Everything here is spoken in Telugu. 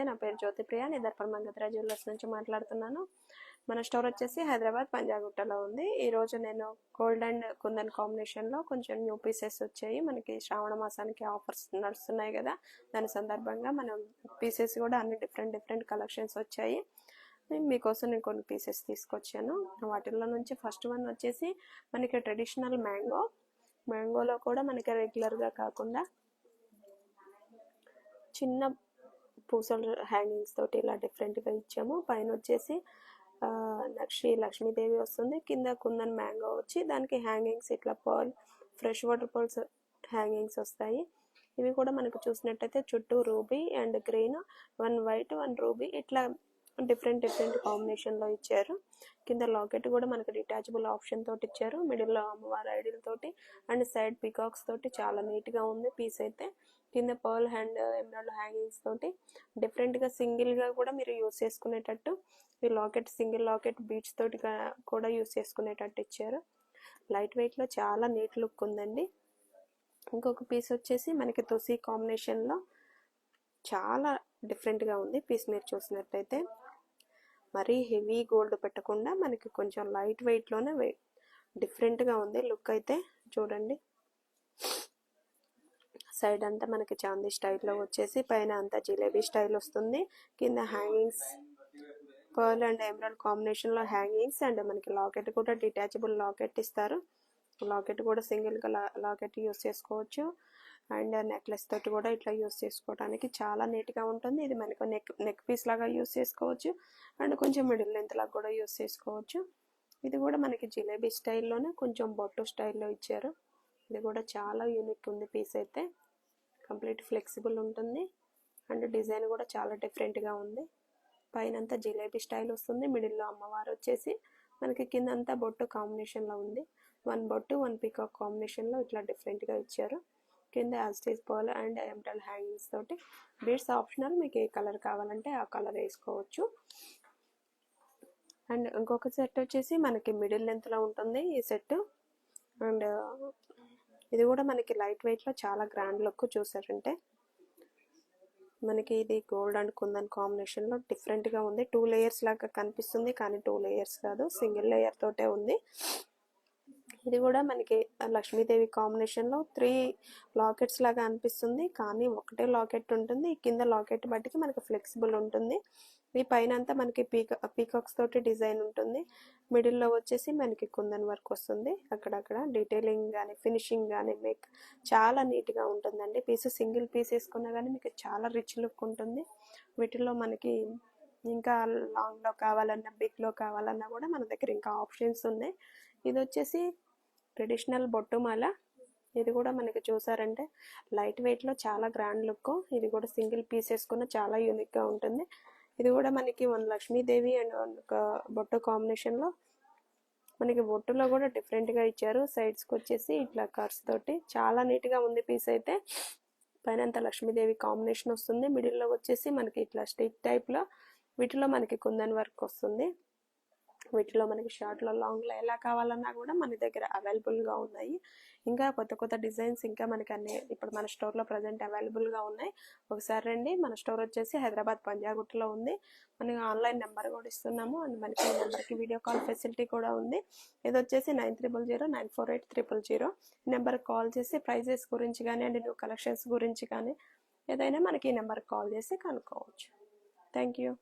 నా పేరు జ్యోతిప్రియ. నేను దర్పణ మంగత్ర జ్యువెలర్స్ నుంచి మాట్లాడుతున్నాను. మన స్టోర్ వచ్చేసి హైదరాబాద్ పంజాగుట్టలో ఉంది. ఈరోజు నేను గోల్డ్ అండ్ కుందన్ కాంబినేషన్లో కొంచెం న్యూ పీసెస్ వచ్చాయి. మనకి శ్రావణ మాసానికి ఆఫర్స్ నడుస్తున్నాయి కదా, దాని సందర్భంగా మనం పీసెస్ కూడా అన్ని డిఫరెంట్ కలెక్షన్స్ వచ్చాయి. మీకోసం నేను కొన్ని పీసెస్ తీసుకొచ్చాను. వాటిల్లో నుంచి ఫస్ట్ వన్ వచ్చేసి మనకి ట్రెడిషనల్ మ్యాంగోలో కూడా మనకి రెగ్యులర్గా కాకుండా చిన్న పూసల హ్యాంగింగ్స్ తోటి ఇలా డిఫరెంట్గా ఇచ్చాము. పైన వచ్చేసి లక్ష్మీదేవి వస్తుంది, కింద కుందన్ మ్యాంగో వచ్చి దానికి హ్యాంగింగ్స్ ఇట్లా ఫ్రెష్ వాటర్ పర్ల్స్ హ్యాంగింగ్స్ వస్తాయి. ఇవి కూడా మనకు చూసినట్టయితే చుట్టూ ruby and green, one white one ruby ఇట్లా డిఫరెంట్ కాంబినేషన్లో ఇచ్చారు. కింద లాకెట్ కూడా మనకు డిటాచబుల్ ఆప్షన్ తోటి ఇచ్చారు. మిడిల్లో అమ్మవారి ఐడిల్ తోటి అండ్ సైడ్ పికాక్స్ తోటి చాలా నీట్గా ఉంది పీస్ అయితే. కింద పర్ల్ హ్యాండ్ ఎమరాల్డ్ హ్యాంగింగ్స్ తోటి డిఫరెంట్గా సింగిల్గా కూడా మీరు యూస్ చేసుకునేటట్టు ఈ లాకెట్, సింగిల్ లాకెట్ బీడ్స్ తోటి కూడా యూస్ చేసుకునేటట్టు ఇచ్చారు. లైట్ వెయిట్లో చాలా నీట్ లుక్ ఉందండి. ఇంకొక పీస్ వచ్చేసి మనకి తుసి కాంబినేషన్లో చాలా డిఫరెంట్గా ఉంది పీస్. మీరు చూసినట్టయితే మరీ హెవీ గోల్డ్ పెట్టకుండా మనకి కొంచెం లైట్ వెయిట్లోనే డిఫరెంట్గా ఉంది లుక్ అయితే. చూడండి, సైడ్ అంతా మనకి చాందీ స్టైల్లో వచ్చేసి పైన అంతా జిలేబీ స్టైల్ వస్తుంది. కింద హ్యాంగింగ్స్ పర్ల్ అండ్ ఎమరాల్డ్ కాంబినేషన్లో హ్యాంగింగ్స్ అండ్ మనకి లాకెట్ కూడా డిటాచబుల్ లాకెట్ ఇస్తారు. లాకెట్ కూడా సింగిల్గా లాకెట్ యూస్ చేసుకోవచ్చు అండ్ నెక్లెస్ తోటి కూడా ఇట్లా యూస్ చేసుకోవడానికి చాలా నీట్గా ఉంటుంది. ఇది మనకు నెక్ పీస్ లాగా యూస్ చేసుకోవచ్చు అండ్ కొంచెం మిడిల్ లెంత్ లాగా కూడా యూస్ చేసుకోవచ్చు. ఇది కూడా మనకి జిలేబీ స్టైల్లోనే కొంచెం బొట్టు స్టైల్లో ఇచ్చారు. ఇది కూడా చాలా యూనిక్ ఉంది పీస్ అయితే. కంప్లీట్ ఫ్లెక్సిబుల్ ఉంటుంది అండ్ డిజైన్ కూడా చాలా డిఫరెంట్గా ఉంది. పైన అంతా జిలేబీ స్టైల్ వస్తుంది, మిడిల్లో అమ్మవారు వచ్చేసి మనకి కింద అంతా బొట్టు కాంబినేషన్లో ఉంది. వన్ బొట్టు వన్ పీకాక్ కాంబినేషన్లో ఇట్లా డిఫరెంట్గా ఇచ్చారు. కింద యాస్టేజ్ పర్ల్ అండ్ ఎమరాల్డ్ హ్యాంగింగ్స్ తోటి బీడ్స్ ఆప్షనల్, మీకు ఏ కలర్ కావాలంటే ఆ కలర్ వేసుకోవచ్చు. అండ్ ఇంకొక సెట్ వచ్చేసి మనకి మిడిల్ లెంత్లో ఉంటుంది ఈ సెట్. అండ్ ఇది కూడా మనకి లైట్ వెయిట్లో చాలా గ్రాండ్ లుక్. చూసారంటే మనకి ఇది గోల్డ్ అండ్ కుందన్ కాంబినేషన్లో డిఫరెంట్గా ఉంది. 2 లేయర్స్ లాగా కనిపిస్తుంది కానీ 2 లేయర్స్ కాదు, సింగిల్ లేయర్ తోటే ఉంది. ఇది కూడా మనకి లక్ష్మీదేవి కాంబినేషన్లో 3 లాకెట్స్ లాగా అనిపిస్తుంది కానీ ఒకటే లాకెట్ ఉంటుంది. కింద లాకెట్ బట్టికి మనకి ఫ్లెక్సిబుల్ ఉంటుంది. ఈ పైన అంతా మనకి పీకాక్స్ తోటి డిజైన్ ఉంటుంది. మిడిల్లో వచ్చేసి మనకి కుందన్ వర్క్ వస్తుంది. అక్కడక్కడ డీటెయిలింగ్ కానీ ఫినిషింగ్ కానీ చాలా నీట్గా ఉంటుందండి. సింగిల్ పీస్ వేసుకున్నా కానీ మీకు చాలా రిచ్ లుక్ ఉంటుంది. వీటిల్లో మనకి ఇంకా లాంగ్లో కావాలన్నా బిగ్లో కావాలన్నా కూడా మన దగ్గర ఇంకా ఆప్షన్స్ ఉన్నాయి. ఇది వచ్చేసి ట్రెడిషనల్ బొట్టుమాల. ఇది కూడా మనకి చూసారంటే లైట్ వెయిట్లో చాలా గ్రాండ్ లుక్. ఇది కూడా సింగిల్ పీస్ వేసుకున్న చాలా యూనిక్గా ఉంటుంది. ఇది కూడా మనకి వన్ లక్ష్మీదేవి అండ్ ఒక బొట్టు కాంబినేషన్లో మనకి బొట్టులో కూడా డిఫరెంట్గా ఇచ్చారు. సైడ్స్కి వచ్చేసి ఇట్లా కర్స్ తోటి చాలా నీట్గా ఉంది పీస్ అయితే. పైన అంతా లక్ష్మీదేవి కాంబినేషన్ వస్తుంది. మిడిల్లో వచ్చేసి మనకి ఇట్లా స్టిక్ టైప్లో వీటిలో మనకి కుందన్ వర్క్ వస్తుంది. వీటిలో మనకి షార్ట్లో లాంగ్లో ఎలా కావాలన్నా కూడా మన దగ్గర అవైలబుల్గా ఉన్నాయి. ఇంకా కొత్త డిజైన్స్ ఇంకా మనకి అన్ని ఇప్పుడు మన స్టోర్లో ప్రజెంట్ అవైలబుల్గా ఉన్నాయి. ఒకసారి రండి. మన స్టోర్ వచ్చేసి హైదరాబాద్ పంజాగుట్టలో ఉంది. మనకి ఆన్లైన్ నెంబర్ కూడా ఇస్తున్నాము అండ్ మనకి ఈ నెంబర్కి వీడియో కాల్ ఫెసిలిటీ కూడా ఉంది. ఇది వచ్చేసి 93094800. ఈ నెంబర్కి కాల్ చేసి ప్రైజెస్ గురించి కానీ అండ్ న్యూ కలెక్షన్స్ గురించి కానీ ఏదైనా మనకి ఈ నెంబర్కి కాల్ చేసి కనుక్కోవచ్చు. Thank you.